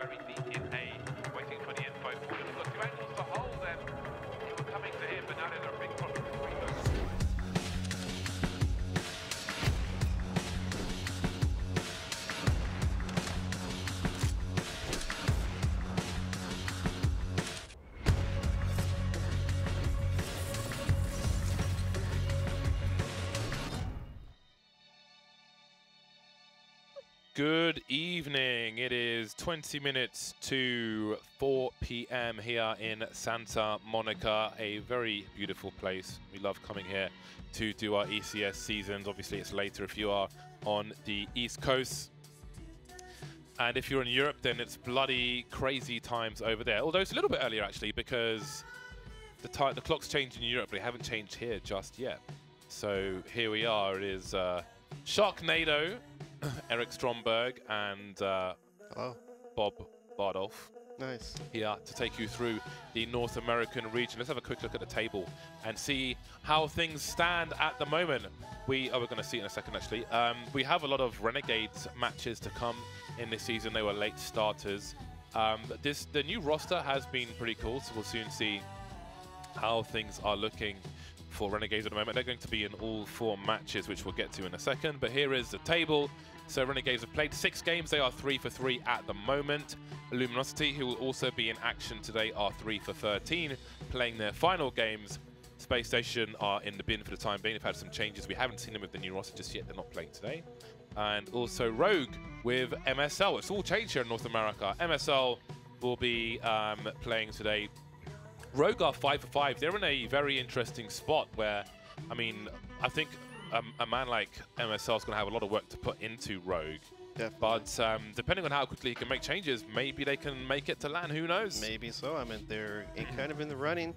very deep in A, waiting for the info. Fulham's got two angles to hold them. They were coming to him, but now there's a big problem. Good evening. It is 20 minutes to 4 p.m. here in Santa Monica, a very beautiful place. We love coming here to do our ECS seasons. Obviously, it's later if you are on the East Coast. And if you're in Europe, then it's bloody crazy times over there. Although it's a little bit earlier, actually, because the clock's changed in Europe, but they haven't changed here just yet. So here we are. It is Sharknado, Eric Stromberg and Hello. Bob Bardolph. Nice. Here to take you through the North American region. Let's have a quick look at the table and see how things stand at the moment. We're going to see it in a second, actually. We have a lot of Renegades matches to come in this season. They were late starters. The new roster has been pretty cool, so we'll soon see how things are looking for Renegades at the moment. They're going to be in all 4 matches, which we'll get to in a second. But here is the table. So Renegades have played 6 games. They are 3 for 3 at the moment. Luminosity, who will also be in action today, are 3 for 13, playing their final games. Space Station are in the bin for the time being. They've had some changes. We haven't seen them with the new roster just yet. They're not playing today. And also Rogue with MSL. It's all changed here in North America. MSL will be playing today. Rogue are 5 for 5. They're in a very interesting spot where, I mean, I think a man like MSL is going to have a lot of work to put into Rogue. Definitely. But depending on how quickly he can make changes, maybe they can make it to LAN. Who knows? Maybe so. I mean, they're kind of in the running.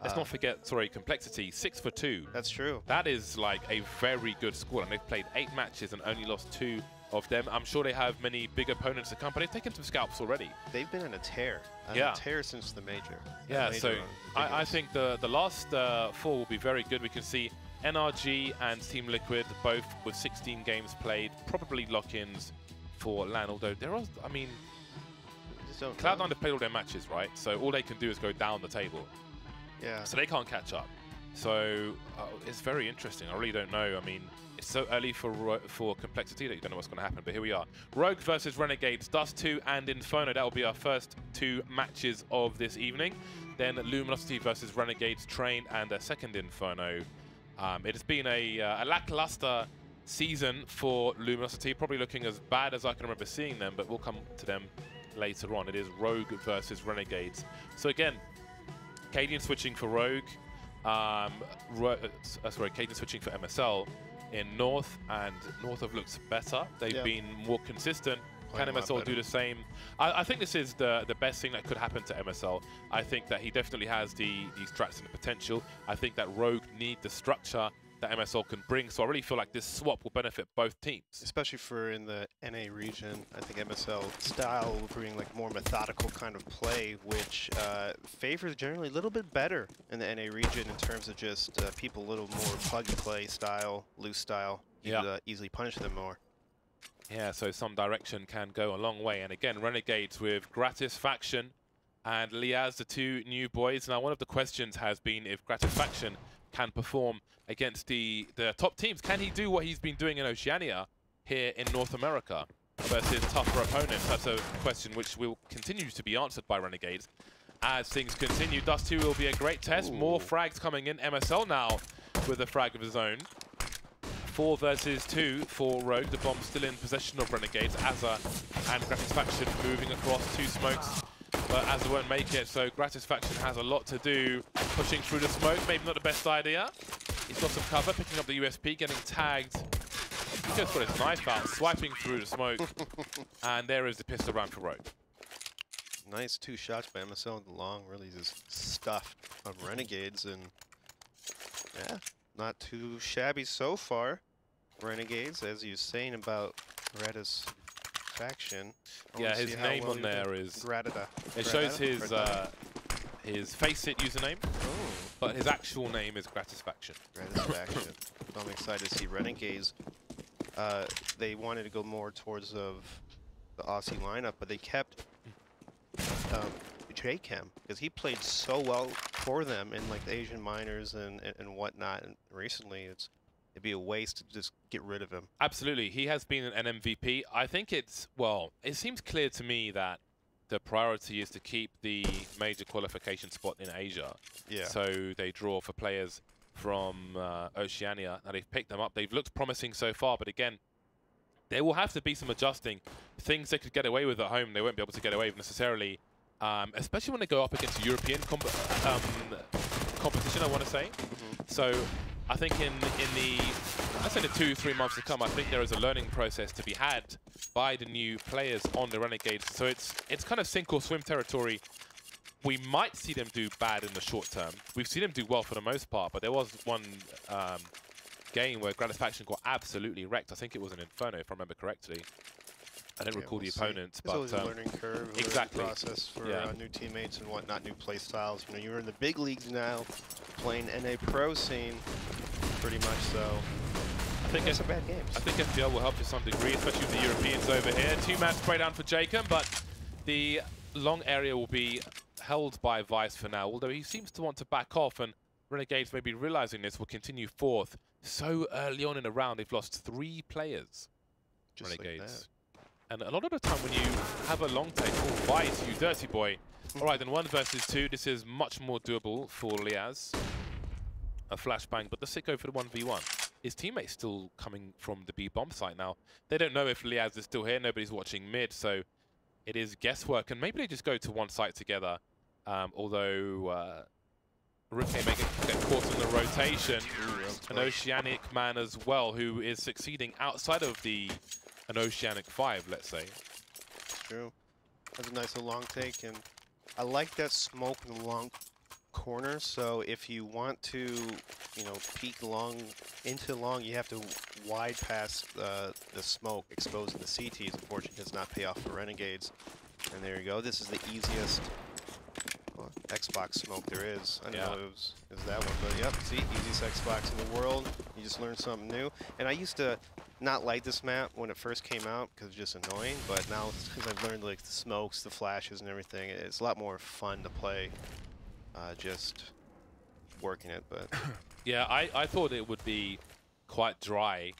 Let's not forget, sorry, Complexity, 6 for 2. That's true. That is like a very good score, and they've played 8 matches and only lost 2 of them. I'm sure they have many big opponents to come, but they've taken some scalps already. They've been on a tear. Yeah. A tear since the major. Yeah, so I think the last 4 will be very good. We can see NRG and Team Liquid both with 16 games played, probably lock-ins for LAN, although there are, I mean, Cloud9 have played all their matches, right? So all they can do is go down the table. Yeah. So they can't catch up. So it's very interesting. I really don't know. I mean, it's so early for Complexity that you don't know what's going to happen, but here we are. Rogue versus Renegades, Dust 2 and Inferno. That will be our first 2 matches of this evening. Then Luminosity versus Renegades, Train, and a second Inferno. It has been a lackluster season for Luminosity, probably looking as bad as I can remember seeing them, but we'll come to them later on. It is Rogue versus Renegades. So again, Cadian switching for Rogue. Sorry, Cadian switching for MSL in North, and North have looked better. They've been more consistent. Can MSL do the same? I think this is the best thing that could happen to MSL. I think that he definitely has the strats and the potential. I think that Rogue need the structure that MSL can bring. So I really feel like this swap will benefit both teams. Especially for in the NA region, I think MSL style will bring like more methodical kind of play, which favors generally a little bit better in the NA region in terms of just people a little more plug and play style, loose style. You could easily punish them more. Yeah, so some direction can go a long way. And again, Renegades with Gratisfaction and Liaz, the 2 new boys. Now, one of the questions has been if Gratisfaction can perform against the top teams. Can he do what he's been doing in Oceania here in North America versus tougher opponents? That's a question which will continue to be answered by Renegades as things continue. Dust 2 will be a great test. Ooh. More frags coming in. MSL now with a frag of his own. 4 versus 2 for Rogue. The bomb still in possession of Renegades. Azza and Gratisfaction moving across 2 smokes, but Azza won't make it, so Gratisfaction has a lot to do. Pushing through the smoke, maybe not the best idea. He's got some cover, picking up the USP, getting tagged. He just got his knife out, swiping through the smoke. And there is the pistol round for Rogue. Nice 2 shots by MSL in the long, really just stuffed of Renegades, and yeah, not too shabby so far. Renegades, as you're saying about Gratisfaction. Yeah, his name on there is Gratita. It shows his FACEIT username, but his actual name is Gratisfaction. Gratisfaction. I'm excited to see Renegades. They wanted to go more towards the Aussie lineup, but they kept J-Chem, because he played so well for them in like the Asian minors and whatnot. And recently, it'd be a waste to just get rid of him. Absolutely, he has been an MVP. I think it's, well, it seems clear to me that the priority is to keep the major qualification spot in Asia. Yeah. So they draw for players from Oceania. Now they've picked them up. They've looked promising so far, but again, there will have to be some adjusting. Things they could get away with at home, they won't be able to get away with necessarily, especially when they go up against European competition, I want to say. So I think in the, I'd say the 2-3 months to come, I think there is a learning process to be had by the new players on the Renegades. So it's kind of sink or swim territory. We might see them do bad in the short term. We've seen them do well for the most part, but there was one game where Gratisfaction got absolutely wrecked. I think it was an Inferno, if I remember correctly. I don't recall the opponents, but it's always a learning curve, exactly. learning process for new teammates and whatnot, new play styles. You know, you're in the big leagues now, playing NA Pro scene, pretty much so. I think it's a bad game. I think FPL will help to some degree, especially with the Europeans over here. Two-man spray down for Jacob, but the long area will be held by Vice for now, although he seems to want to back off, and Renegades, maybe realizing this, will continue fourth. So early on in the round, they've lost 3 players. Just Renegades. like that. And a lot of the time when you have a long take, oh, Vice, you dirty boy. All right, then 1 versus 2. This is much more doable for Liaz. A flashbang, but the sicko for the 1v1. His teammate's still coming from the B bomb site now. They don't know if Liaz is still here. Nobody's watching mid, so it is guesswork. And maybe they just go to one site together. Although Rookie may get caught in the rotation. An Oceanic man as well, who is succeeding outside of an Oceanic 5, let's say. True. That's a nice little long take, and I like that smoke in the long corner. So if you want to, you know, peek long into long, you have to wide past the smoke, exposing the CTs. Unfortunately, does not pay off for Renegades. And there you go. This is the easiest Xbox smoke there is. I know it was that one, but yep, see, easiest Xbox in the world. You just learned something new. And I used to not like this map when it first came out because it's just annoying, but now because I've learned like the smokes, the flashes, and everything, it's a lot more fun to play. Just working it, but yeah, I thought it would be quite dry,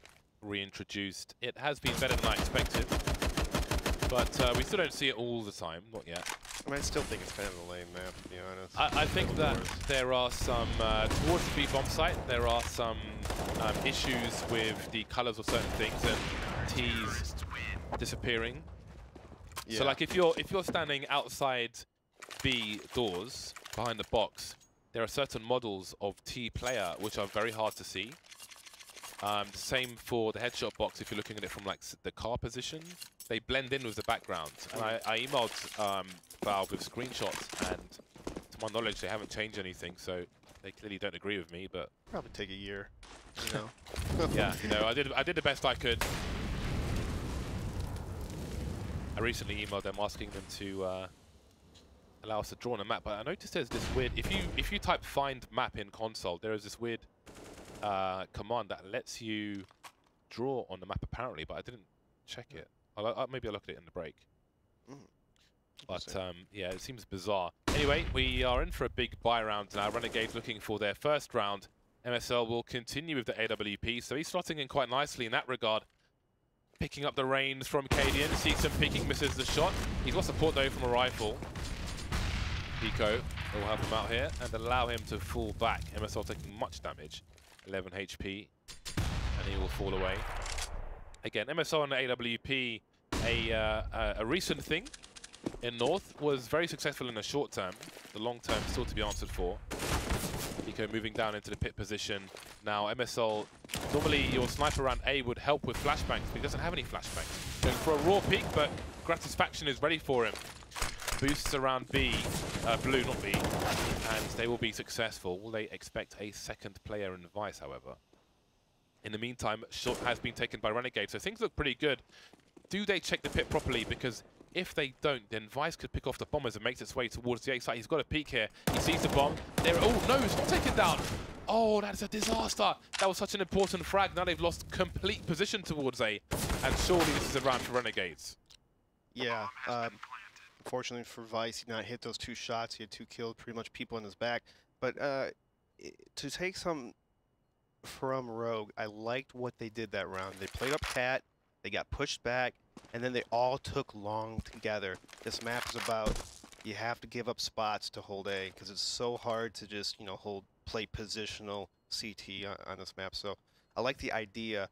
reintroduced. It has been better than I expected, but we still don't see it all the time, not yet. I mean, I still think it's kind of a lame map, to be honest. I think that there are some, towards the B-bomb site, there are some issues with the colors of certain things and T's disappearing. Yeah. So like if you're standing outside B doors, behind the box, there are certain models of T player which are very hard to see. Same for the headshot box if you're looking at it from like the car position. They blend in with the background. And I emailed Valve with screenshots, and to my knowledge they haven't changed anything, so they clearly don't agree with me, but probably take a year, you know. Yeah, you know, I did the best I could. I recently emailed them asking them to allow us to draw on a map, but I noticed there's this weird, if you type find map in console, there is this weird command that lets you draw on the map apparently, but I didn't check it. Maybe I'll look at it in the break. But yeah, it seems bizarre. Anyway, we are in for a big buy round now. Renegades looking for their first round. MSL will continue with the AWP, so he's slotting in quite nicely in that regard. Picking up the reins from Cadian, sees some peeking, misses the shot. He's got support though from a rifle. Pico will help him out here and allow him to fall back. MSL taking much damage, 11 HP, and he will fall away. Again, MSL and the AWP, a recent thing in North, was very successful in the short term. The long term still to be answered for. Pico moving down into the pit position. Now MSL, normally your sniper around A would help with flashbangs, but he doesn't have any flashbangs. Going for a raw peek, but Gratisfaction is ready for him. Boosts around B, blue, not B, and they will be successful. Will they expect a second player in Vice, however? In the meantime, shot has been taken by Renegade, so things look pretty good. Do they check the pit properly? Because if they don't, then Vice could pick off the bomb as it makes its way towards the A site. He's got a peek here. He sees the bomb. There. Oh, no, it's not taken down. Oh, that's a disaster. That was such an important frag. Now they've lost complete position towards A. And surely this is a round for Renegades. Yeah. Fortunately for Vice, he did not hit those 2 shots. He had 2 kills, pretty much people in his back. But to take some from Rogue, I liked what they did that round. They played up Cat, they got pushed back, and then they all took long together. This map is about, you have to give up spots to hold A, because it's so hard to just, you know, play positional CT on this map. So I like the idea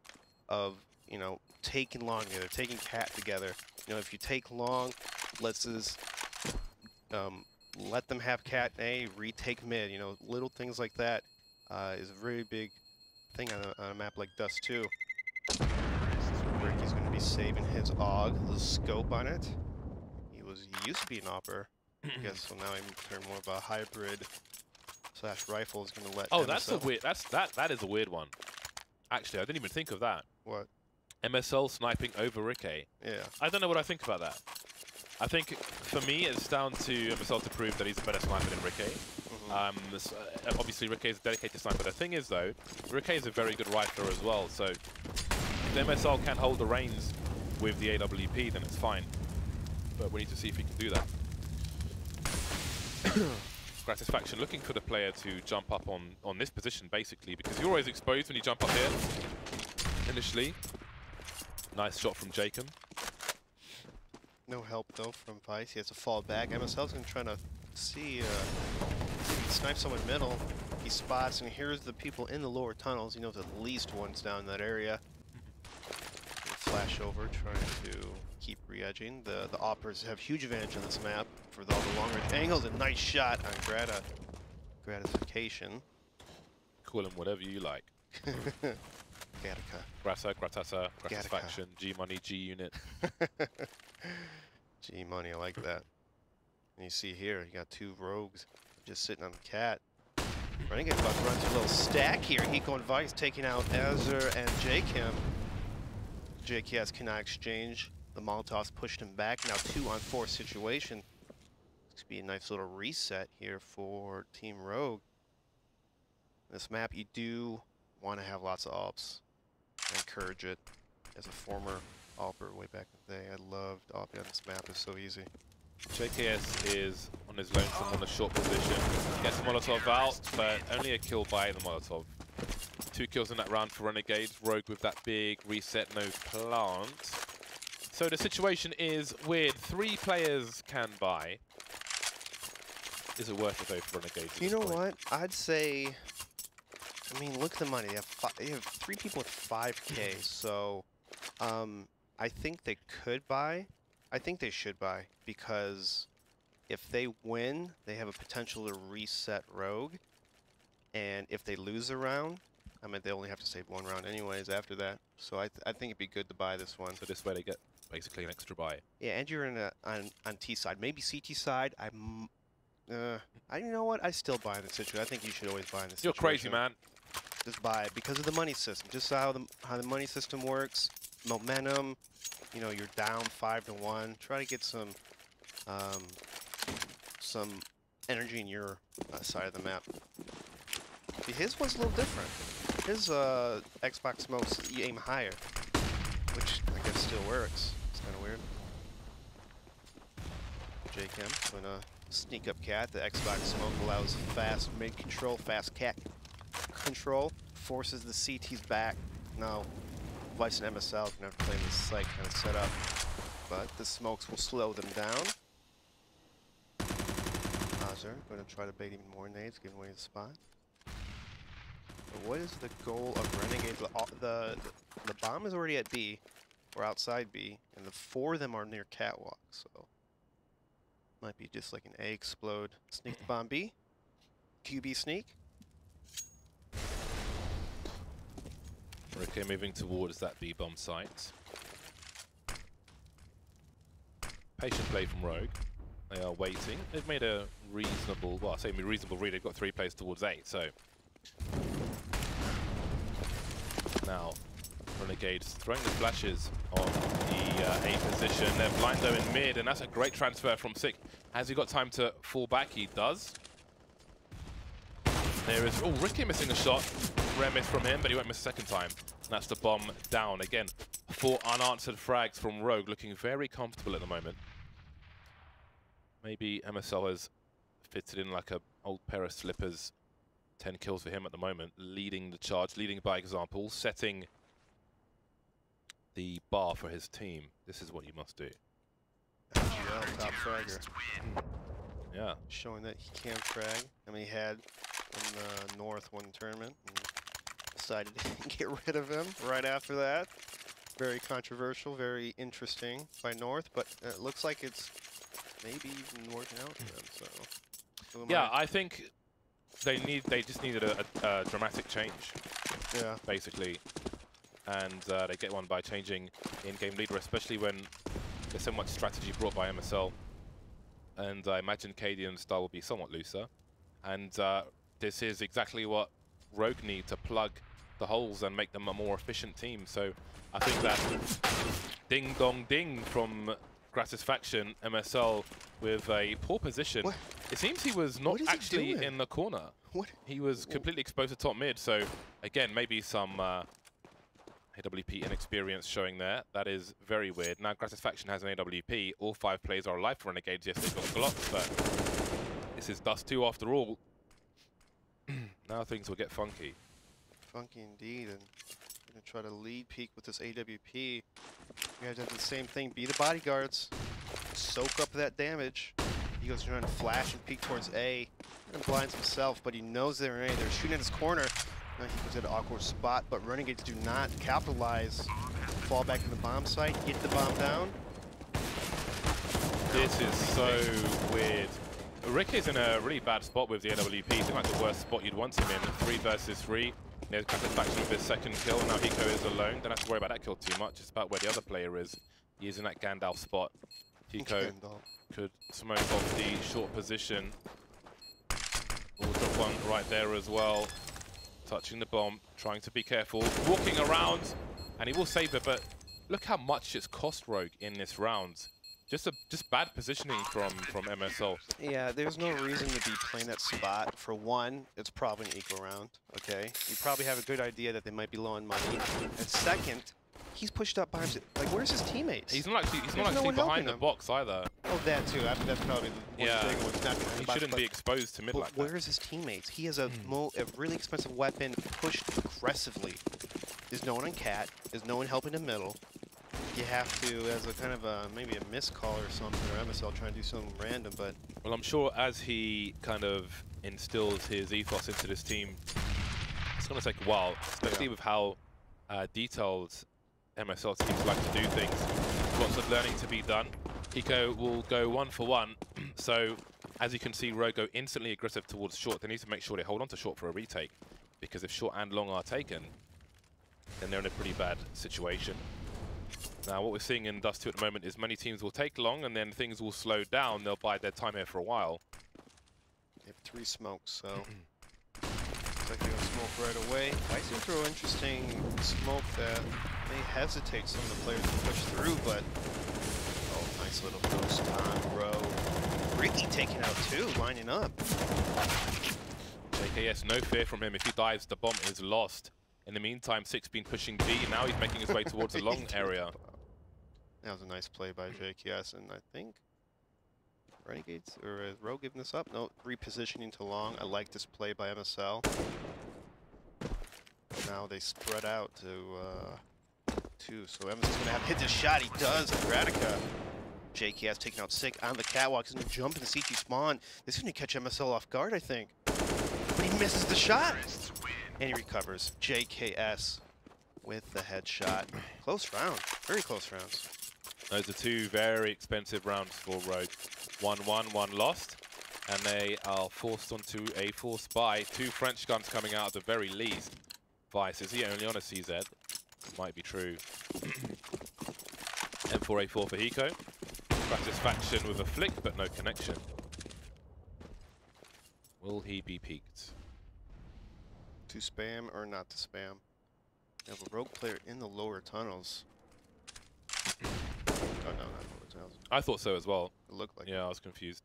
of, you know, taking long together, taking Cat together. You know, if you take long, let's just let them have Cat A, retake mid. You know, little things like that is a very big thing on a map like Dust 2. Ricky's going to be saving his AUG, the scope on it. He used to be an AWPer, I guess, so now he turned more of a hybrid / rifle. Is going to let. Oh, MSL. that's a weird. That is a weird one. Actually, I didn't even think of that. What? MSL sniping over Ricky. Yeah. I don't know what I think about that. I think for me, it's down to MSL to prove that he's a better sniper than Ricky. Obviously, Ricky is a dedicated sniper. The thing is, though, Ricky is a very good rifler as well. So if the MSL can hold the reins with the AWP, then it's fine. But we need to see if he can do that. Gratisfaction looking for the player to jump up on this position, basically, because you're always exposed when you jump up here initially. Nice shot from Jacob. No help, though, from Vice. He has to fall back. MSL's going to try to see if he snipes someone middle. He spots, and here's the people in the lower tunnels. He knows at least one's down in that area. Flash over, trying to keep re-edging. The AWPers have huge advantage on this map for all the long-range angles. A nice shot on gratification. Call him whatever you like. Gattaca. Grata, Gratasa, Gratisfaction, G-Money, G-Unit. G-Money, I like that. And you see here, you got 2 rogues just sitting on the Cat. Renegades about to run to a little stack here. Hiko and Vice taking out Azure and JKim. JKS cannot exchange. The Molotovs pushed him back. Now 2-on-4 situation. This could be a nice little reset here for Team Rogue. This map, you do want to have lots of AWPs. I encourage it. As a former AWPer way back in the day, I loved AWPing on this map. It's so easy. JKS is on his lonesome on a short position. Gets the Molotov out, but only a kill by the Molotov. 2 kills in that round for Renegades. Rogue with that big reset, no plant. So the situation is weird. 3 players can buy. Is it worth it though for Renegades? You know what? I'd say, I mean, look at the money. They have 3 people with 5K, so I think they could buy. I think they should buy, because if they win, they have a potential to reset Rogue. And if they lose a round, I mean, they only have to save 1 round anyways after that. So I think it'd be good to buy this one. So this way they get basically an extra buy. Yeah, and you're on T side. Maybe CT side, you know what? I still buy in this situation. I think you should always buy in this situation. You're crazy, man. Just buy it because of the money system. Just how the money system works. Momentum. You know, you're down 5-1. Try to get some energy in your side of the map. See, his was a little different. His Xbox smokes, you aim higher, which I guess still works. It's kind of weird. JKim doing a sneak up Cat. The Xbox smoke allows fast mid control, fast Cat control, forces the CTs back. Now, Vice and MSL can have to play this site kind of setup, but the smokes will slow them down. Azure going to try to bait even more nades, giving away the spot. But what is the goal of Renegades? The bomb is already at B, or outside B, and the 4 of them are near Catwalk, so might be just like an A explode. Sneak the bomb B. QB sneak. Okay, moving towards that B-bomb site. Patient play from Rogue. They are waiting. They've made a reasonable, well, I say reasonable read. They've got 3 players towards 8, so. Now, Renegades throwing the flashes on the A position. They're blind though in mid, and that's a great transfer from Sick. Has he got time to fall back? He does. There is, oh, Ricky missing a shot. Rare miss from him, but he won't miss a second time. And that's the bomb down. Again, 4 unanswered frags from Rogue, looking very comfortable at the moment. Maybe MSL has fitted in like a old pair of slippers. 10 kills for him at the moment, leading the charge, leading by example, setting the bar for his team. This is what you must do. FGL, top fragger. Yeah. Showing that he can frag. I mean, he had in the North one tournament and decided to get rid of him right after that. Very controversial, very interesting by North, but it looks like it's maybe even working out for them. So yeah, I think they just needed a dramatic change. Yeah. Basically, and they get one by changing in-game leader, especially when there's so much strategy brought by MSL. And I imagine Cadian's style will be somewhat looser. And this is exactly what Rogue need to plug the holes and make them a more efficient team. So I think that ding dong ding from Gratisfaction, MSL with a poor position. What? It seems he was not actually in the corner. What? He was completely exposed to top mid. So again, maybe some AWP inexperience showing there. That is very weird. Now Gratisfaction has an AWP. All 5 players are alive for Renegades. Yes, they've got Glocks, but this is Dust 2 after all. Now things will get funky. Funky indeed, and gonna try to lead peak with this AWP. You guys have the same thing, be the bodyguards. Soak up that damage. He goes trying to flash and peek towards A and blinds himself, but he knows they're in A. They're shooting at his corner. Now he goes at an awkward spot, but Renegades do not capitalize. Fall back in the bomb site, get the bomb down. This is so weird. Rick is in a really bad spot with the AWP. He's in like the worst spot you'd want him in. 3 versus 3. There's Gratisfaction with his second kill. Now Hiko is alone. Don't have to worry about that kill too much. It's about where the other player is. He is in that Gandalf spot. Hiko could smoke off the short position. We'll drop one right there as well. Touching the bomb, trying to be careful. Walking around, and he will save it, but look how much it's cost Rogue in this round. Just bad positioning from MSL. Yeah, there's no reason to be playing that spot. For one, it's probably an equal round, okay? You probably have a good idea that they might be low on money. And second, he's pushed up behind him. Like, where's his teammates? He's not actually behind the box either. Oh, that too. I mean, that's probably the big one. Not he shouldn't be exposed to mid like that. Where's his teammates? He has a really expensive weapon pushed aggressively. There's no one on Cat. There's no one helping in middle. You have to, as a kind of a, maybe a missed call or something, or MSL trying to do something random, but... Well, I'm sure as he kind of instills his ethos into this team, it's going to take a while, especially with how detailed MSL teams like to do things. Lots of learning to be done. Hiko will go 1 for 1, so as you can see, Rogue go instantly aggressive towards short. They need to make sure they hold on to short for a retake, because if short and long are taken, then they're in a pretty bad situation. Now, what we're seeing in Dust 2 at the moment is many teams will take long, and then things will slow down. They'll bide their time here for a while. They have 3 smokes, so... looks like they're going to smoke right away. FACEIT throw interesting smoke that may hesitate some of the players to push through, but... Oh, nice little ghost on row. Ricky taking out 2, lining up. JKS, no fear from him. If he dives, the bomb is lost. In the meantime, 6 been pushing B. Now he's making his way towards the long area. That was a nice play by JKS, and I think Renegades, or is Rogue giving this up? No, repositioning to long. I like this play by MSL. Now they spread out to 2, so MSL's going to have to hit this shot. He does, Gratica. JKS taking out Sick on the catwalk. He's going to jump in the CT spawn. This is going to catch MSL off guard, I think. But he misses the shot. And he recovers. JKS with the headshot. Close round. Very close rounds. Those are 2 very expensive rounds for Rogue. 1-1, 1 lost. And they are forced onto a forced buy. 2 French guns coming out at the very least. Vice, is he only on a CZ? Might be true. M4A4 for Hiko. Gratisfaction with a flick, but no connection. Will he be peaked? To spam or not to spam. You have a Rogue player in the lower tunnels. Oh no, not lower tunnels. I thought so as well. It looked like I was confused.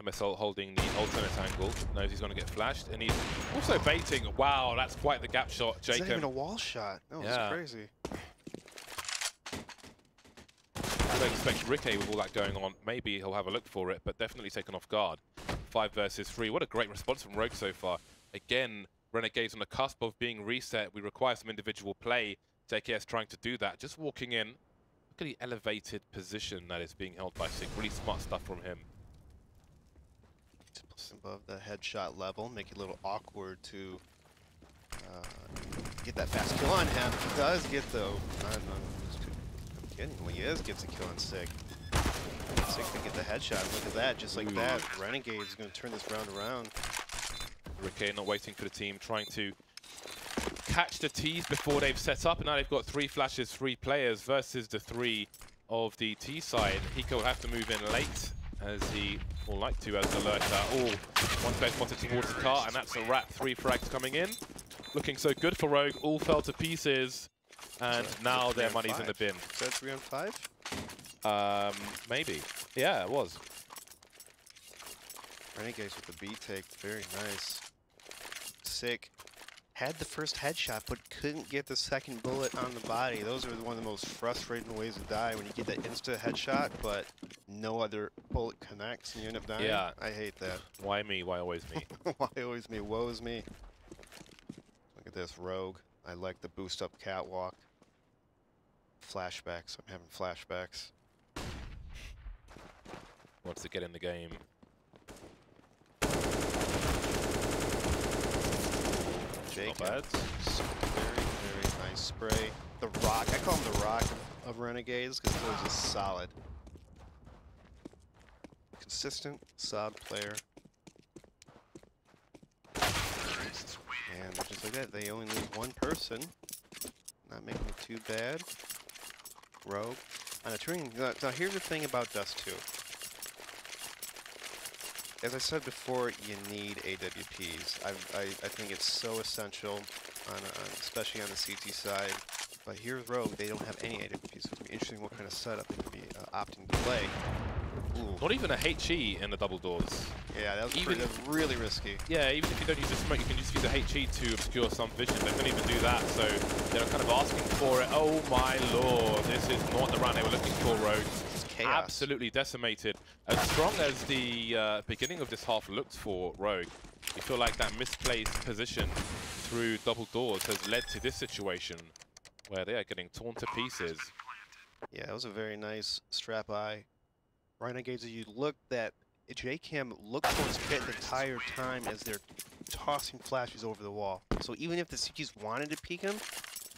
MSL holding the alternate angle. Knows he's going to get flashed. And he's also baiting. Wow, that's quite the gap shot, Jacob. It's not even a wall shot. That was crazy. don't expect Ricky with all that going on. Maybe he'll have a look for it, but definitely taken off guard. 5 versus 3. What a great response from Rogue so far. Again, Renegades on the cusp of being reset. We require some individual play. JKS trying to do that. Just walking in. Look at the elevated position that is being held by Sig. Really smart stuff from him. Above the headshot level, make it a little awkward to get that fast kill on him. He does get though. I'm kidding. Well, he gets a kill on Sig. Sig can get the headshot. Look at that, just like that. Renegade is going to turn this round around. Ricky not waiting for the team, trying to catch the T's before they've set up, and now they've got 3 flashes, 3 players versus the 3 of the T side. Hiko will have to move in late, as he will like to, as the lurker. Oh, one player spotted towards the car, and that's a wrap. 3 frags coming in. Looking so good for Rogue, all fell to pieces, and now their money's in the bin. Is that 3 on 5? Maybe. Yeah, it was. Renegades with the B take, very nice. Sick. Had the first headshot, but couldn't get the second bullet on the body. Those are one of the most frustrating ways to die, when you get that insta headshot, but no other bullet connects and you end up dying. Yeah. I hate that. Why me? Why always me? Why always me? Woe is me. Look at this Rogue. I like the boost up catwalk. Flashbacks. I'm having flashbacks. Wants to get in the game. Jake, not bad. Very, very nice spray. The Rock. I call him the Rock of Renegades because he's always just solid. Consistent, solid player. And just like that, they only lose 1 person. Not making it too bad. Rogue. On a turning. Now here's the thing about Dust 2. As I said before, you need AWPs. I think it's so essential, especially on the CT side. But here's Rogue, they don't have any AWPs, so it's going to be interesting what kind of setup they could be opting to play. Ooh. Not even a HE in the double doors. Yeah, that was really risky. Yeah, even if you don't use the smoke, you can just use the HE to obscure some vision. They couldn't even do that, so they're kind of asking for it. Oh my lord, this is not the round they were looking for, Rogue. Chaos. Absolutely decimated. As strong as the beginning of this half looked for Rogue, you feel like that misplaced position through double doors has led to this situation where they are getting torn to pieces. Yeah, it was a very nice strap eye. Renegades, you look that JCam looked towards pit the entire time as they're tossing flashes over the wall. So even if the CTs wanted to peek him,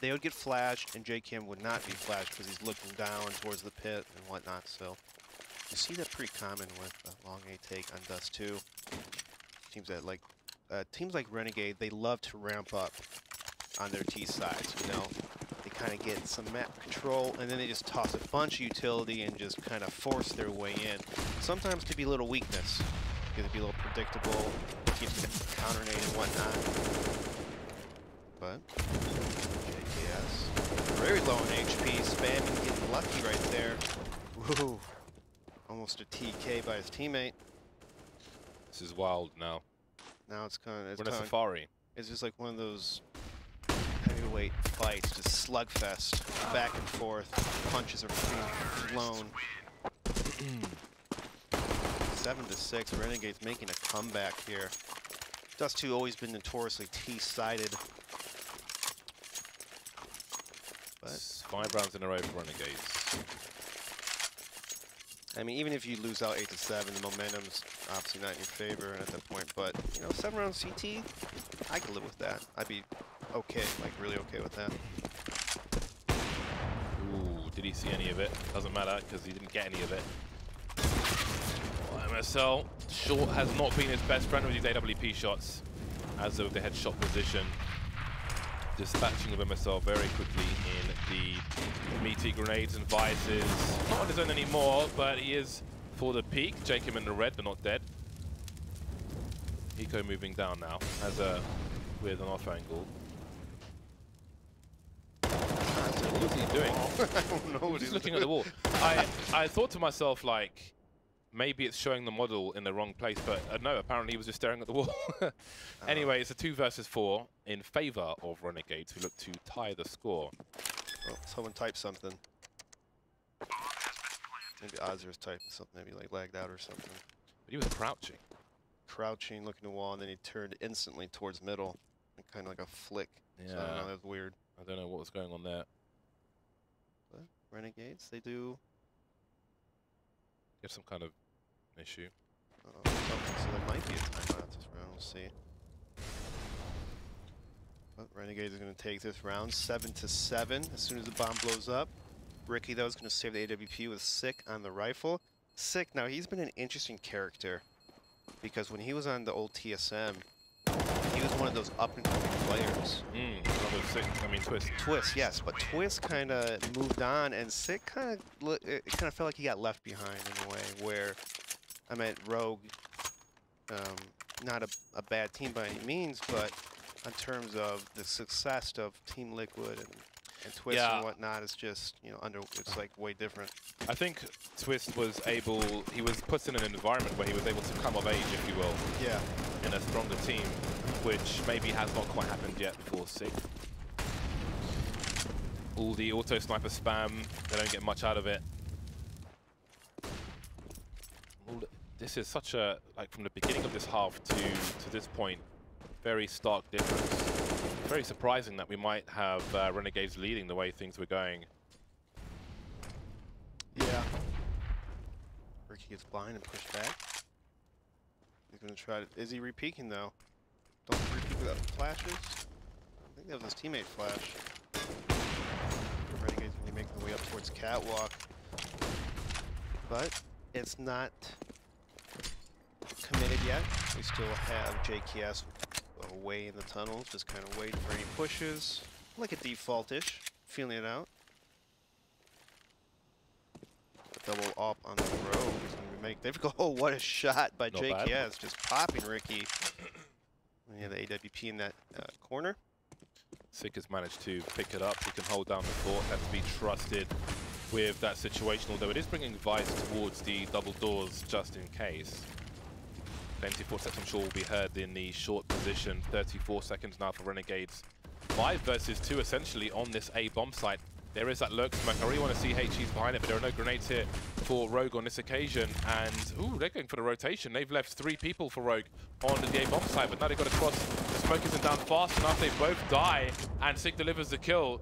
they would get flashed, and JCam would not be flashed because he's looking down towards the pit and whatnot. So you see that pretty common with a long A take on Dust 2. Teams like Renegade, they love to ramp up on their T sides. You know, they kind of get some map control, and then they just toss a bunch of utility and just kind of force their way in. Sometimes it could be a little weakness. It could be a little predictable. Teams get counter-nade and whatnot. But JKS, very low on HP, spamming, getting lucky right there. Woo! Almost a TK by his teammate. This is wild now. Now it's kind of. We're in a safari. It's just like one of those heavyweight fights, just slugfest, back and forth. Punches are being flown. 7-6. Renegades making a comeback here. Dust 2 always been notoriously T-sided. But 5 rounds in a row for Renegades. I mean, even if you lose out 8-7, the momentum's obviously not in your favor at that point. But you know, 7 round CT, I could live with that. I'd be okay, like really okay with that. Ooh, did he see any of it? Doesn't matter because he didn't get any of it. Well, MSL, Short has not been his best friend with these AWP shots, as of the headshot position. Dispatching of MSL very quickly in the meaty grenades and vices. Not on his own anymore, but he is for the peak. Jacob in the red, but not dead. Eco moving down now, with an off angle. What's he doing? I don't know what he's looking at the wall. I thought to myself, like, maybe it's showing the model in the wrong place, but no, apparently he was just staring at the wall. Anyway, it's a 2 versus 4 in favor of Renegades, who look to tie the score. Well, someone type something. Maybe Ozer's typing something, maybe like lagged out or something. But he was crouching. Crouching, looking to wall, and then he turned instantly towards middle. Kind of like a flick. Yeah. So I don't know, that was weird. I don't know what was going on there. But Renegades, they do... Have some kind of issue. So there might be a timeout this round, we'll see. But Renegades are going to take this round 7-7 as soon as the bomb blows up. Ricky, though, is going to save the AWP with Sick on the rifle. Sick, now he's been an interesting character because when he was on the old TSM, he was one of those up-and-coming players. Sick, I mean Twist. Twist, yes, but Twist kind of moved on, and Sick kind of felt like he got left behind in a way. Where, I mean, Rogue, not a bad team by any means, but in terms of the success of Team Liquid and Twist and whatnot, it's just it's like way different. I think Twist was able. He was put in an environment where he was able to come of age, if you will. Yeah. In a stronger team, which maybe has not quite happened yet for Sick. All the auto sniper spam, they don't get much out of it. This is such a, like from the beginning of this half to this point, very stark difference. Very surprising that we might have Renegades leading the way things were going. Yeah. Ricky gets blind and pushed back. He's going to try to... Is he re-peeking, though? Don't re-peek without flashes. I think that was his teammate flash. Renegades going to be making their way up towards Catwalk. But it's not committed yet. We still have JKS away in the tunnels, just kind of waiting for any pushes. Like a default-ish, feeling it out. Double up on the road. He's going to make. They've go. Oh, what a shot by Not JKS! bad. Just popping Ricky. We have the AWP in that corner. Sick has managed to pick it up. He can hold down the fort. Has to be trusted with that situation, although it is bringing Vice towards the double doors just in case. Plenty of footsteps, I'm sure, will be heard in the short position. 34 seconds now for Renegades. 5 versus 2 essentially on this A bomb site. There is that lurk smoke. I really want to see HE's behind it, but there are no grenades here for Rogue on this occasion. And, ooh, they're going for the rotation. They've left 3 people for Rogue on the A bomb site, but now they've got to cross. The smoke isn't down fast enough. They both die, and Sick delivers the kill.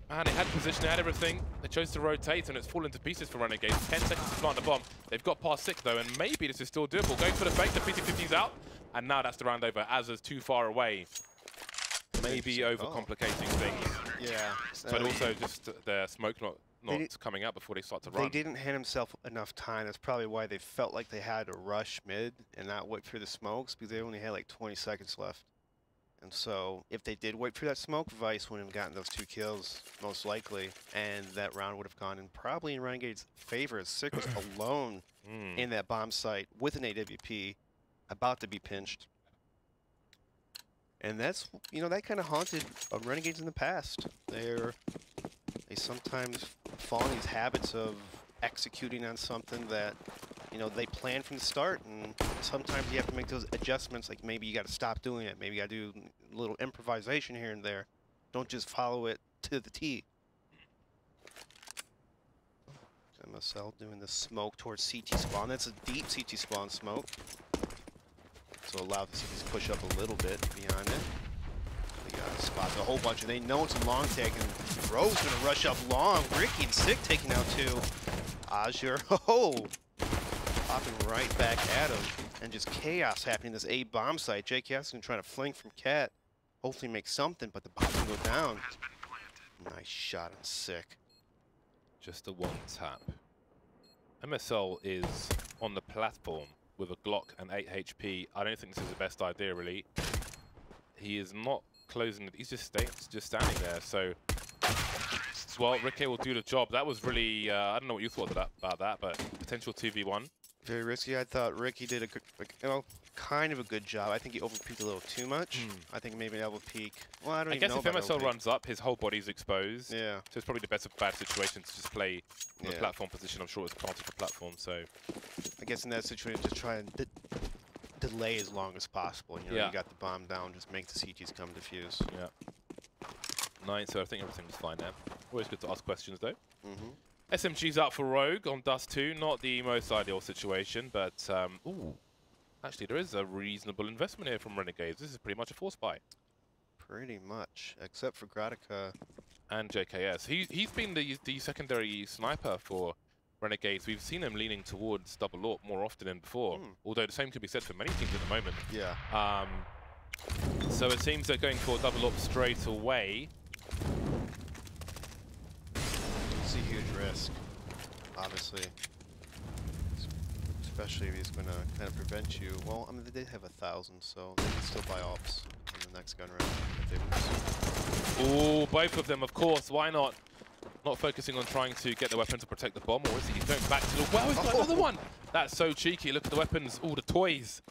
Man, they had position, they had everything. They chose to rotate, and it's fallen to pieces for Renegades. 10 seconds to plant the bomb. They've got past Sick, though, and maybe this is still doable. Going for the fake, the 50-50's out, and now that's the round over. Azza's too far away. Maybe overcomplicating things. Yeah. But also just the smoke not coming out before they start to run. They didn't hand himself enough time. That's probably why they felt like they had to rush mid and not wait through the smokes, because they only had like 20 seconds left. And so if they did wait for that smoke, Vice wouldn't have gotten those 2 kills, most likely, and that round would have gone in probably in Renegade's favor, as Sick was alone in that bomb site with an AWP, about to be pinched. And that's, that kind of haunted Renegades in the past. They sometimes fall in these habits of executing on something that, they plan from the start, and sometimes you have to make those adjustments, like maybe you got to stop doing it, maybe you got to do a little improvisation here and there. Don't just follow it to the T. MSL doing the smoke towards CT spawn. That's a deep CT spawn smoke. So allow the CTs to push up a little bit beyond it. They got spots a whole bunch, and they know it's a long take, and Rogue's gonna rush up long. Ricky and Sick taking out 2. Azure, popping right back at him, and just chaos happening in this A bomb site. JKS is gonna try to flank from Cat, hopefully make something, but the bomb can go down. Nice shot on Sick. Just a 1 tap. MSL is on the platform with a Glock and 8 HP. I don't think this is the best idea, really. He is not closing it. He's just standing there. So, well, Ricky will do the job. That was really, I don't know what you thought about that, but potential 2v1. Very risky. I thought Ricky did a good, kind of a good job. I think he overpeaked a little too much. I think maybe double peak. Well, I guess if MSL runs up, his whole body's exposed. Yeah. So it's probably the best of bad situation to just play on the platform position. I'm sure it's planted for platform, so. I guess in that situation, just try and delay as long as possible. You got the bomb down, just make the CTs come defuse. Yeah. 9, so I think everything's fine there. Always good to ask questions, though. SMG's out for Rogue on Dust 2. Not the most ideal situation, but ooh, actually there is a reasonable investment here from Renegades. This is pretty much a force buy. Pretty much, except for Gratica. And JKS. He's been the secondary sniper for Renegades. We've seen him leaning towards double AWP more often than before. Although the same could be said for many teams at the moment. Yeah. So it seems they're going for double AWP straight away. It's a huge risk, obviously. Especially if he's going to kind of prevent you. Well, I mean, they did have 1,000, so they can still buy AWPs in the next gun round if they lose. Oh, both of them, of course. Why not? Not focusing on trying to get the weapon to protect the bomb, or is he going back to the... Well, he's got another one! That's so cheeky. Look at the weapons, all the toys.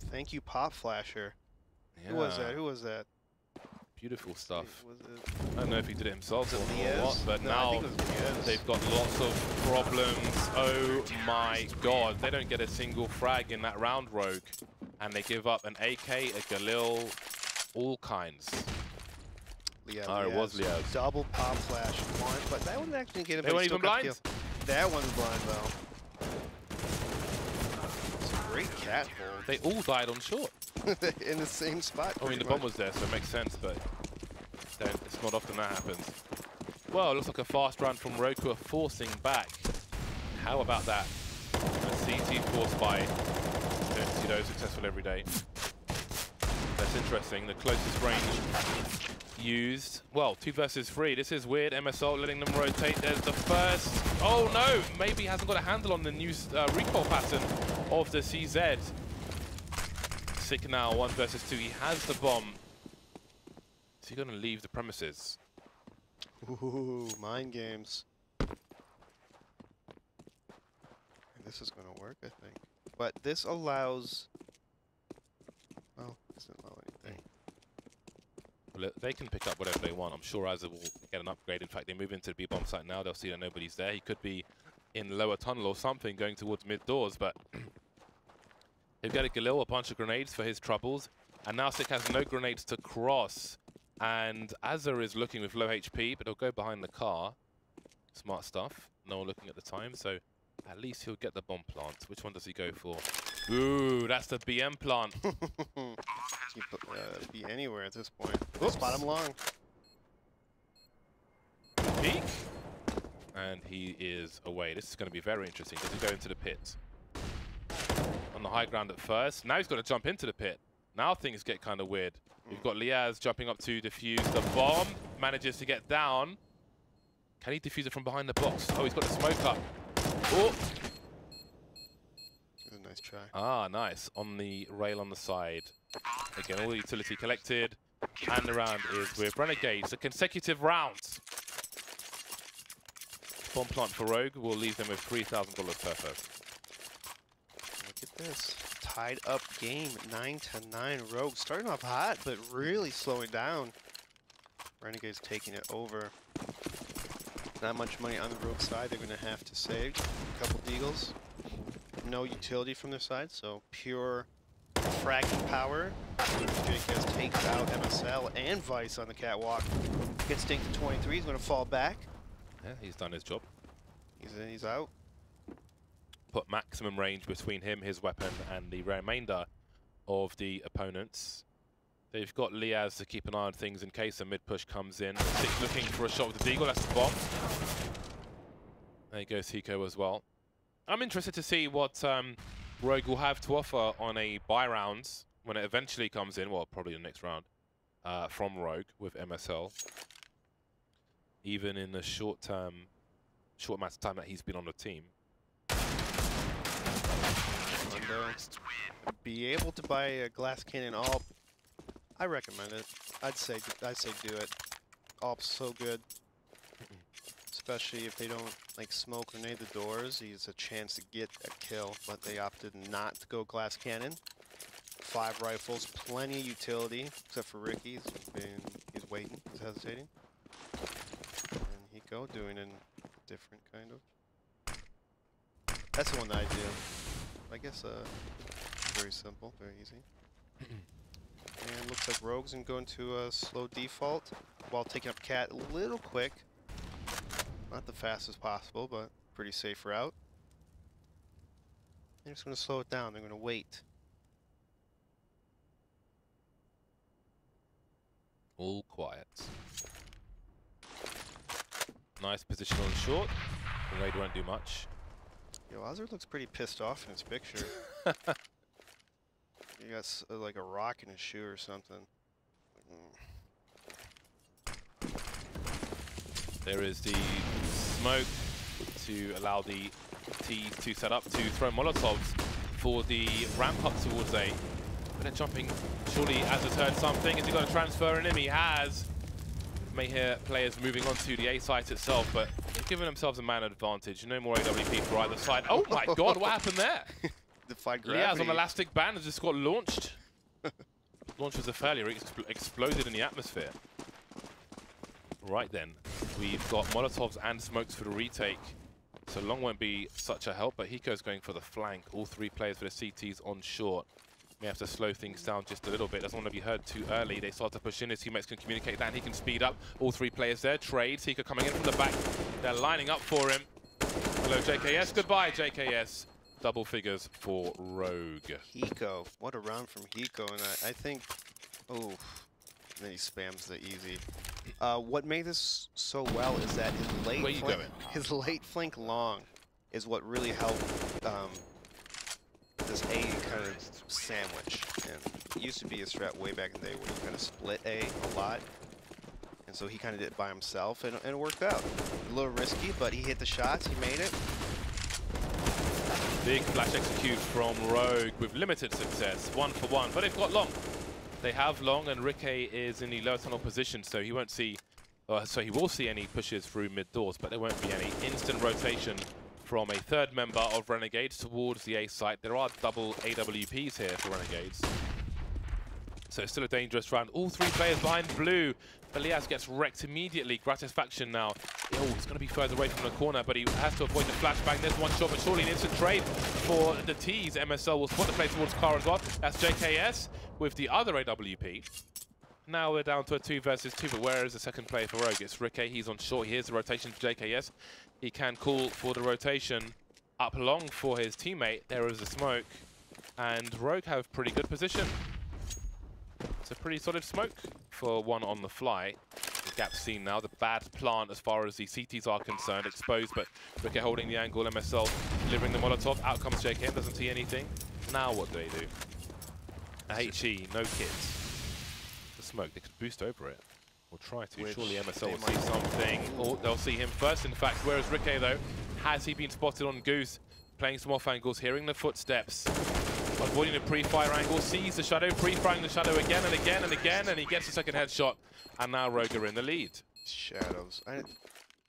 Thank you, Pop Flasher. Yeah. Who was that? Who was that? Beautiful stuff. Was it? I don't know if he did it himself or Diaz? what, but No, I now think it was Diaz. they've got lots of problems. Oh my god, they don't get a single frag in that round, Rogue. And they give up an AK, a Galil, all kinds. Liaz. It was Liaz. Double Pop Flash one, but that one actually didn't get him. They weren't even blind? That one's blind, though. It's a great cat hold. They all died on short. In the same spot. I mean, the bomb was there, so it makes sense, but then it's not often that happens. Well, it looks like a fast run from Rogue, who are forcing back. How about that? A CT force buy. Don't see those successful every day. That's interesting. The closest range used. Well, 2 versus 3. This is weird. MSL letting them rotate. There's the first. Oh no! Maybe he hasn't got a handle on the new recoil pattern of the CZ. Sick now, 1 versus 2. He has the bomb. Is he going to leave the premises? Ooh, mind games. And this is going to work, I think. But this allows... Well, it doesn't allow anything. Well, they can pick up whatever they want. I'm sure Azza will get an upgrade. In fact, they move into the B-bomb site now. They'll see that nobody's there. He could be in lower tunnel or something going towards mid-doors, but... He'll get a Galil, a bunch of grenades for his troubles. And now Sick has no grenades to cross. And Azza is looking with low HP, but he'll go behind the car. Smart stuff. No one looking at the time, so at least he'll get the bomb plant. Which one does he go for? Ooh, that's the BM plant. Be anywhere at this point. Spot him long. Peek. And he is away. This is going to be very interesting. Does he go into the pit? On the high ground at first. Now he's got to jump into the pit. Now things get kind of weird. We've got Liaz jumping up to defuse the bomb. Manages to get down. Can he defuse it from behind the box? Oh, he's got the smoke up. Oh! A nice try. Ah, nice. On the rail on the side. Again, all the utility collected. And the round is with Renegades. A consecutive rounds. Bomb plant for Rogue will leave them with $3,000 per first. Look at this. Tied up game, 9-9. Rogue starting off hot, but really slowing down. Renegades taking it over. Not much money on the Rogue side. They're going to have to save a couple deagles. No utility from their side, so pure fragging power. JKS takes out MSL and Vice on the catwalk. Gets stinked to 23. He's going to fall back. Yeah, he's done his job. He's in, he's out. Put maximum range between him, his weapon, and the remainder of the opponents. They've got Liaz to keep an eye on things in case a mid-push comes in. Six looking for a shot with the Deagle, that's the bomb. There goes Hiko as well. I'm interested to see what Rogue will have to offer on a buy rounds when it eventually comes in, well, probably the next round, from Rogue with MSL. Even in the short amount of time that he's been on the team. And, be able to buy a glass cannon AWP, I recommend it. I'd say do it. AWP's so good, especially if they don't like smoke or grenade the doors. He's a chance to get a kill, but they opted not to go glass cannon. 5 rifles, plenty of utility, except for Ricky. He's waiting, he's hesitating. And Hiko doing a different kind of. That's the one that I do. I guess very simple, very easy. And looks like Rogue's gonna go into a slow default while taking up Cat a little quick. Not the fastest possible, but pretty safe route. They're just going to slow it down. They're going to wait. All quiet. Nice position on short. The raid won't do much. Yo, Azur looks pretty pissed off in his picture. He got like a rock in his shoe or something. There is the smoke to allow the T to set up to throw Molotovs for the ramp up towards A. But they're jumping. Surely Azur's heard something. Has he got a transfer in him? He has. May hear players moving on to the A site itself, but they've given themselves a man advantage. No more AWP for either side. Oh my god, what happened there? Defied gravity. Liaz on elastic band has just got launched. Launch was a failure. It exploded in the atmosphere. Right then, we've got Molotovs and smokes for the retake. So long won't be such a help, but Hiko's going for the flank. All three players for the CTs on short. May have to slow things down just a little bit. Doesn't want to be heard too early. They start to push in. His teammates can communicate that, and he can speed up. All three players there. Trades. Hiko coming in from the back. They're lining up for him. Hello, JKS. Goodbye, JKS. Double figures for Rogue. Hiko. What a round from Hiko. And I think... Oh, then he spams the easy. What made this so well is that his late flank long is what really helped this A kind of sandwich. And it used to be a strat way back in the day where you kind of split A a lot. And so he kind of did it by himself, and it worked out. A little risky, but he hit the shots, he made it. Big flash execute from Rogue with limited success, 1 for 1, but they've got long. They have long, and Rikke is in the lower tunnel position, so he won't see, so he will see any pushes through mid doors, but there won't be any instant rotation from a third member of Renegades towards the A site. There are double AWPs here for Renegades. So it's still a dangerous round. All three players behind blue. Elias gets wrecked immediately. Gratisfaction now. Oh, he's going to be further away from the corner, but he has to avoid the flashbang. There's one shot, but surely an instant trade for the T's. MSL will spot the play towards Car as well. That's JKS with the other AWP. Now we're down to a 2 versus 2, but where is the second player for Rogue? It's Rikke. He's on short. Here's the rotation for JKS. He can call for the rotation up long for his teammate. There is a smoke, and Rogue have pretty good position. It's a pretty solid smoke for one on the fly. The gap's seen now. The bad plant as far as the CTs are concerned. Exposed, but Rikke holding the angle. MSL delivering the Molotov. Out comes JKM. Doesn't see anything. Now what do they do? HE, no kits. The smoke. They could boost over it. We'll try to. Surely MSL will see something. Or they'll see him first, in fact. Whereas Rikke, though, has he been spotted on Goose? Playing some off angles, hearing the footsteps. Avoiding the pre-fire angle, sees the shadow, pre-firing the shadow again and again and again, and he gets a second headshot. And now Rogue are in the lead. Shadows.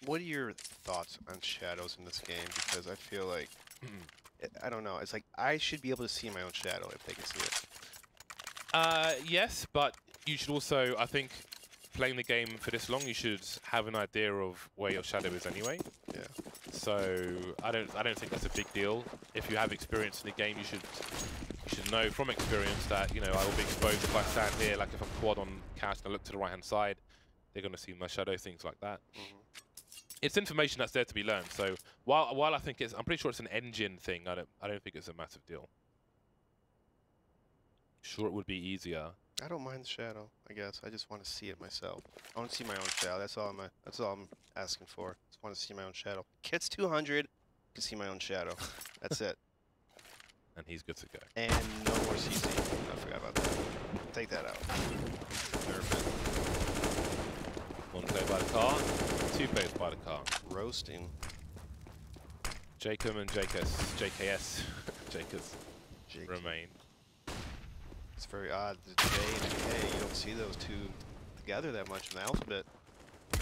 What are your thoughts on shadows in this game? Because I feel like, I don't know, it's like I should be able to see my own shadow if they can see it. Yes, but you should also, I think, playing the game for this long, you should have an idea of where your shadow is anyway. Yeah. So I don't think that's a big deal. If you have experience in the game, you should know from experience that, you know, I will be exposed if I stand here. Like if I'm quad on cast and I look to the right hand side, they're going to see my shadow, things like that. It's information that's there to be learned. So while I think I'm pretty sure it's an engine thing. I don't think it's a massive deal. Sure, it would be easier. I don't mind the shadow, I guess. I just want to see it myself. I want to see my own shadow. That's all I'm asking for. Just want to see my own shadow. Kit's 200 to see my own shadow. That's it. And he's good to go. And no more CC. I forgot about that. Take that out. Nerf it. One player by the car, 2 players by the car. Roasting. Jacob and JKS remain. It's very odd. The J and K, you don't see those two together that much in the alphabet. 2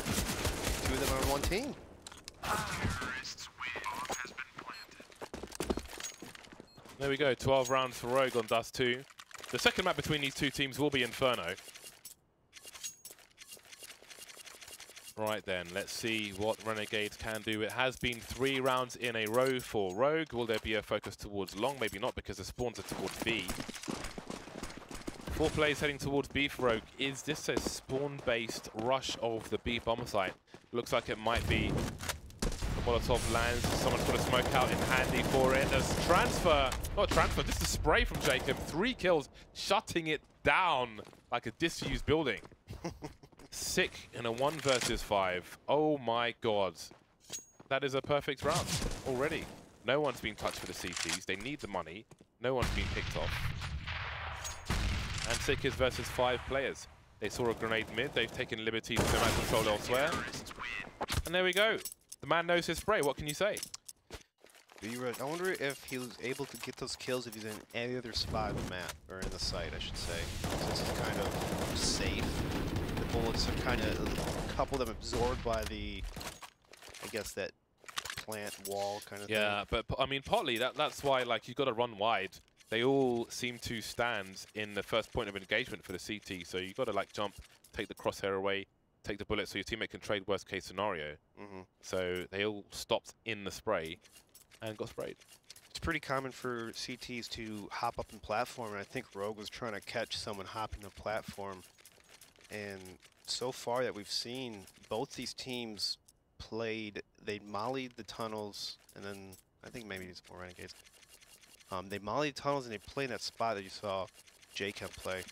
of them are on one team. There we go, 12 rounds for Rogue on Dust 2. The second map between these two teams will be Inferno. Right then, let's see what Renegades can do. It has been 3 rounds in a row for Rogue. Will there be a focus towards long? Maybe not, because the spawns are towards B. 4 players heading towards B for Rogue. Is this a spawn-based rush of the B bomber site? Looks like it might be. Molotov lands. Someone's got a smoke out in handy for it. There's transfer. Not transfer, just a spray from Jacob. 3 kills, shutting it down like a disused building. Sick in a 1 versus 5. Oh my god. That is a perfect round already. No one's been touched for the CTs. They need the money. No one's been picked off. And Sick is versus 5 players. They saw a grenade mid. They've taken liberties to match control elsewhere. And there we go. The man knows his spray. What can you say? I wonder if he was able to get those kills if he's in any other spot of the map, or in the site, I should say. Since it's kind of safe. The bullets are kind of, a couple of them absorbed by the, I guess, that plant wall kind of thing. Yeah, but I mean, partly that's why, like, you've got to run wide. They all seem to stand in the first point of engagement for the CT, so you've got to, like, jump, take the crosshair away, take the bullet so your teammate can trade worst case scenario. So they all stopped in the spray and got sprayed. It's pretty common for CTs to hop up in platform, and I think Rogue was trying to catch someone hopping the platform. And so far that we've seen, both these teams played, they mollied the tunnels, and then I think maybe it's more Renegades. They mollied the tunnels and they played in that spot that you saw Jacob play.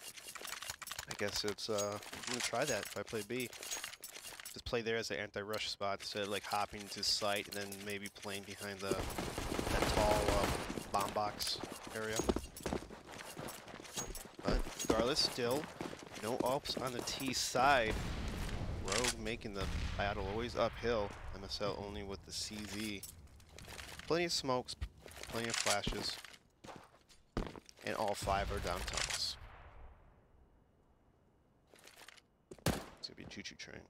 I guess it's, I'm gonna try that if I play B. Just play there as an anti-rush spot instead of like hopping to site and then maybe playing behind that tall bomb box area. But regardless, still, no ups on the T side. Rogue making the battle always uphill. MSL only with the CZ. Plenty of smokes, plenty of flashes. And all 5 are down tunnels. It's gonna be a choo-choo train.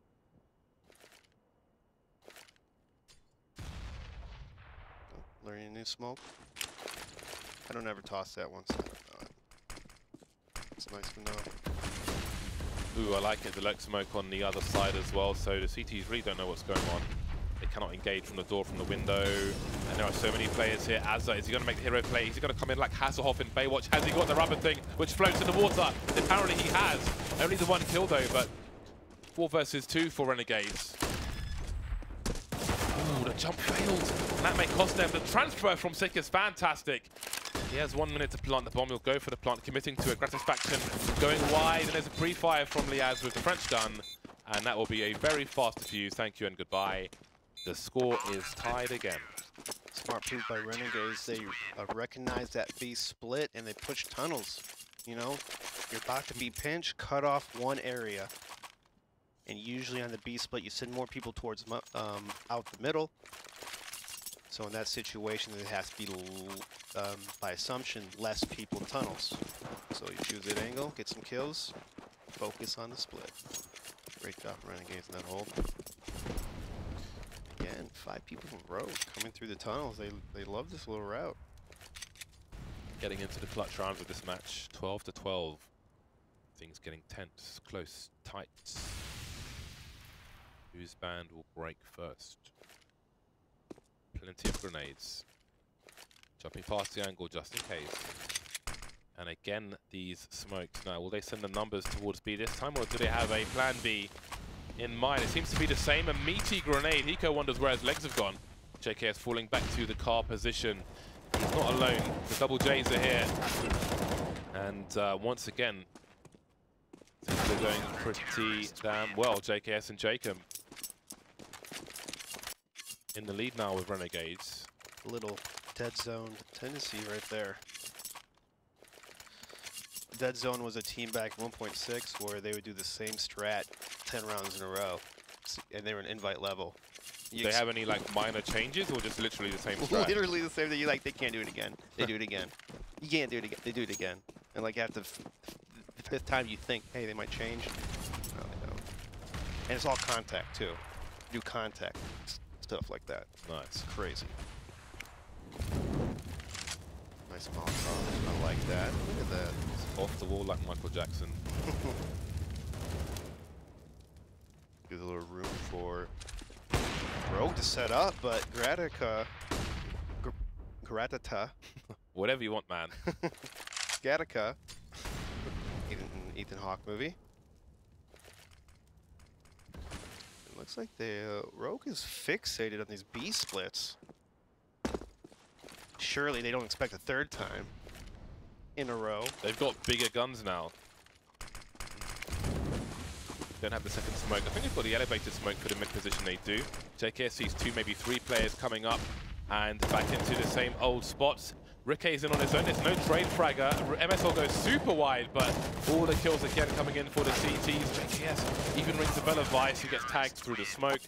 Oh, learning a new smoke. I don't ever toss that once. It's nice to know. Ooh, I like it. The lurk smoke on the other side as well, so the CTs really don't know what's going on. They cannot engage from the door, from the window, and there are so many players here. Azza, is he going to make the hero play? Is he going to come in like Hasselhoff in Baywatch? Has he got the rubber thing which floats in the water? Apparently he has. Only the 1 kill though, but 4 versus 2 for Renegades. Ooh, the jump failed. And that may cost them. The transfer from Sick is fantastic. He has 1 minute to plant the bomb. He'll go for the plant, committing to a gratification, going wide, and there's a pre-fire from Liaz with the French gun, and that will be a very fast defuse. Thank you and goodbye. The score is tied again. Smart move by Renegades. They recognize that B split and they push tunnels. You know, you're about to be pinched, cut off one area. And usually on the B split, you send more people towards out the middle. So in that situation, it has to be, by assumption, less people in tunnels. So you choose that angle, get some kills, focus on the split. Great job, Renegades in that hold. Again, 5 people from Rogue coming through the tunnels. They love this little route. Getting into the clutch rounds of this match, 12 to 12. Things getting tense, close, tight. Whose band will break first? Plenty of grenades. Jumping past the angle just in case. And again, these smokes. Now, will they send the numbers towards B this time, or do they have a plan B in mind? It seems to be the same. A meaty grenade. Hiko wonders where his legs have gone. JKS falling back to the car position. He's not alone. The double J's are here. And once again, things are going pretty damn well. JKS and Jacob in the lead now with Renegades. A little dead zone tendency right there. Dead zone was a team back 1.6 where they would do the same strat 10 rounds in a row, and they were an invite level. Do they have any like minor changes, or just literally the same strat? Literally the same thing. You like, they can't do it again. They do it again. You can't do it again. They do it again. And like after the 5th time, you think, hey, they might change. No, they don't. And it's all contact too. Do contact stuff like that. Nice, crazy. Nice Molotov. I like that. Look at that. It's off the wall like Michael Jackson. Gives a little room for Rogue to set up, but Gratata. Whatever you want, man. Gattaca. Ethan Hawke movie. Looks like the Rogue is fixated on these B splits. Surely they don't expect a third time in a row. They've got bigger guns now. Don't have the second smoke. I think they've got the elevated smoke for the mid position they do. JKS sees 2, maybe 3 players coming up and back into the same old spots. Rickey's in on his own. There's no trade fragger. MSL goes super wide, but all the kills again coming in for the CTs. JKS even rings the bell of Vice, who gets tagged through the smoke.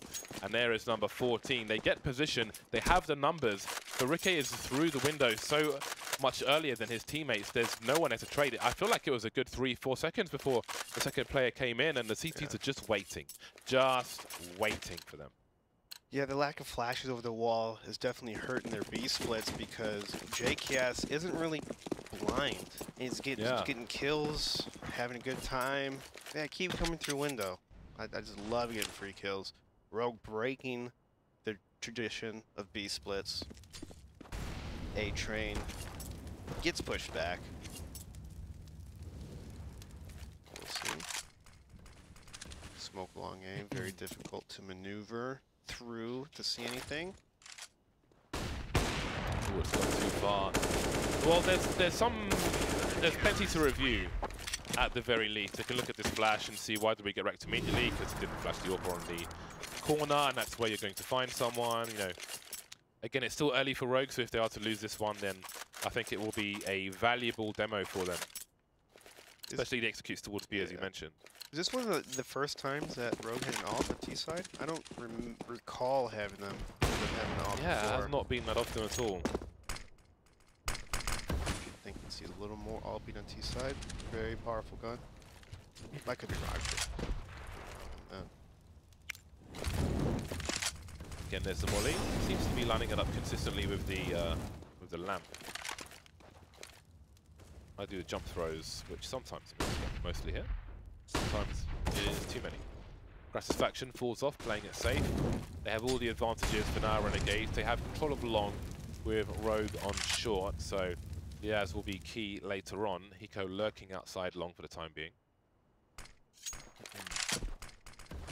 And there is number 14. They get position. They have the numbers. But Rickey is through the window so much earlier than his teammates. There's no one there to trade it. I feel like it was a good 3-4 seconds before the second player came in, and the CTs are just waiting for them. Yeah, the lack of flashes over the wall is definitely hurting their B splits because JKS isn't really blind. He's getting kills, having a good time. Yeah, keep coming through window. I just love getting free kills. Rogue breaking the tradition of B splits. A train gets pushed back. We'll see. Smoke long A, very difficult to maneuver through to see anything. Ooh, it's gone too far. Well, there's plenty to review at the very least. You can look at this flash and see why did we get wrecked immediately, because it didn't flash the AWP on the corner, and that's where you're going to find someone. You know, again, it's still early for Rogue, so if they are to lose this one, then I think it will be a valuable demo for them, especially the executes towards B, as you mentioned. Is this one of the first times that Rogue had an ult at T-side? I don't recall having them have an ult Yeah, before. it has not been that often at all. I think you can see a little more ult being on T-side. Very powerful gun. I could be wrong. Again, there's the molly. Seems to be lining it up consistently with the lamp. I do the jump throws, which sometimes mostly hit. Sometimes it is too many. Grass's faction falls off, playing it safe. They have all the advantages for now, Renegades. They have control of long with Rogue on short, so Diaz will be key later on. Hiko lurking outside long for the time being.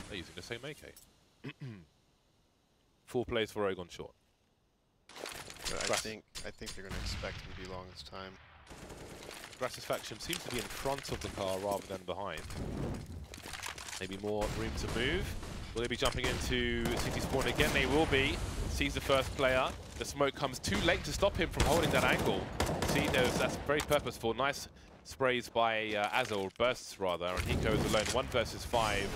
They're using the same AK. 4 plays for Rogue on short. I think they're going to expect him to be long this time. Grass's faction seems to be in front of the car rather than behind. Maybe more room to move. Will they be jumping into City Spawn again? They will be. Sees the first player. The smoke comes too late to stop him from holding that angle. See, that's very purposeful. Nice sprays by Azza, or bursts rather, and he goes alone 1 versus 5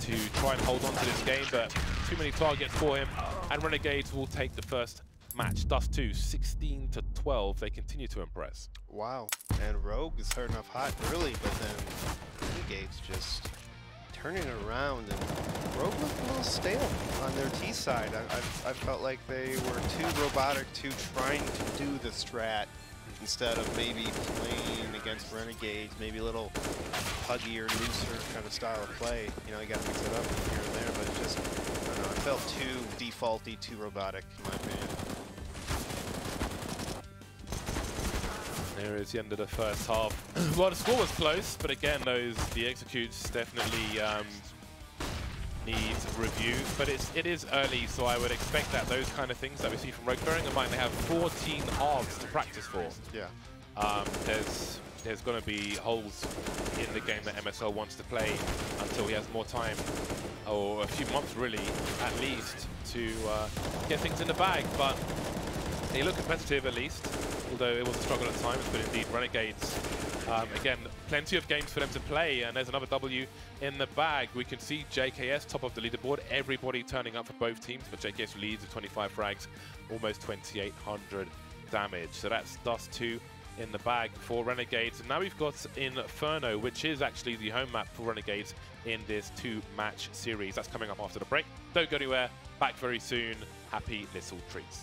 to try and hold on to this game, but too many targets for him, and Renegades will take the first match. Dust 2, 16-12. They continue to impress. Wow, and Rogue is starting off hot early, but then Renegades just turning it around, and Rogue looked a little stale on their T side. I felt like they were too robotic to trying to do the strat instead of maybe playing against Renegades, maybe a little huggier, looser kind of style of play. You know, you got to mix it up here and there, but it just, I don't know, it felt too defaulty, too robotic, in my opinion. There is the end of the first half. Well, the score was close, but again, the executes definitely need review. But it is early, so I would expect that those kind of things that we see from Rogue, bearing in mind they have 14 halves to practice for. Yeah. There's going to be holes in the game that MSL wants to play until he has more time, or a few months really, at least, to get things in the bag. But they look competitive at least, although it was a struggle at times, but indeed Renegades, again, plenty of games for them to play, and there's another W in the bag. We can see JKS top of the leaderboard, everybody turning up for both teams, but JKS leads with 25 frags, almost 2,800 damage. So that's Dust 2 in the bag for Renegades. And now we've got Inferno, which is actually the home map for Renegades in this 2-match series. That's coming up after the break. Don't go anywhere, back very soon. Happy little treats.